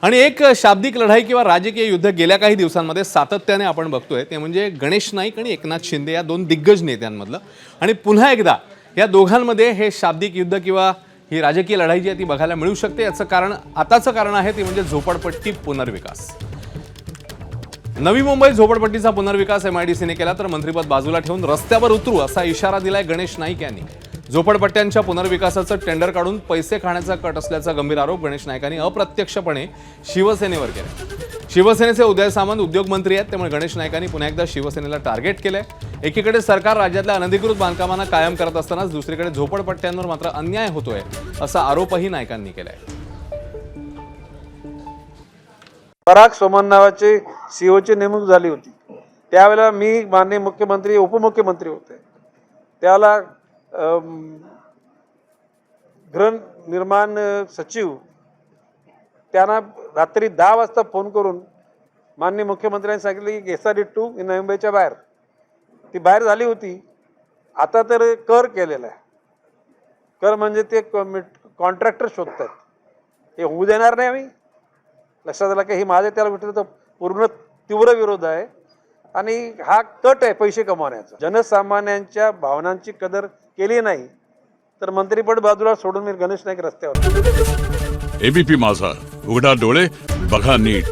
आणि एक शाब्दिक लढाई किंवा राजकीय युद्ध गेल्या काही दिवसांमध्ये सातत्याने आपण बघतोय ते म्हणजे गणेश नाईक आणि एकनाथ शिंदे या दोन दिग्गज नेत्यांमधलं. आणि पुन्हा एकदा या दोघांमध्ये हे शाब्दिक युद्ध किंवा ही राजकीय लढाई जी आहे ती बघायला मिळू शकते. याचं आताचं कारण आहे ती म्हणजे झोपडपट्टी पुनर्विकास. नवी मुंबईत झोपडपट्टीचा पुनर्विकास MIDCने केला तर मंत्रिपद बाजूला ठेवून रस्त्यावर उतरू असा इशारा दिलाय गणेश नाईक यांनी. झोपडपट्ट्यांच्या पुनर्विकासाचं टेंडर काढून पैसे खाण्याचा कट असल्याचा गंभीर आरोप गणेश नाईकांनी अप्रत्यक्षपणे शिवसेनेवर केला. शिवसेनेचे उदय सामंत उद्योगमंत्री आहेत, त्यामुळे गणेश नाईकांनी पुन्हा एकदा शिवसेनेला टार्गेट केलंय. एकीकडे सरकार राज्यातल्या अनधिकृत बांधकामांना कायम करत असतानाच दुसरीकडे झोपडपट्ट्यांवर मात्र अन्याय होतोय असा आरोपही नाईकांनी केलाय. पराग सोमन नावाचे सीओची नेमणूक झाली होती. त्यावेळेला मी माननीय मुख्यमंत्री उपमुख्यमंत्री होते. त्यावेळेला गृहनिर्माण सचिव त्यांना रात्री 10 वाजता फोन करून माननीय मुख्यमंत्र्यांनी सांगितले की SRD2 नवी मुंबईच्या बाहेर ती बाहेर झाली होती. आता तर कर केलेला आहे. कर म्हणजे ते कॉन्ट्रॅक्टर शोधतात, हे होऊ देणार नाही आम्ही. लक्षात आलं की ही माझ्या त्याला विरोधात पूर्ण तीव्र विरोध आहे आणि हा कट आहे पैसे कमावण्याचा. जनसामान्यांच्या भावनांची कदर केली नाही तर मंत्रिपद बाजूला सोडून मी गणेश नाईक रस्त्यावर. ABP माझा, उघडा डोळे बघा नीट.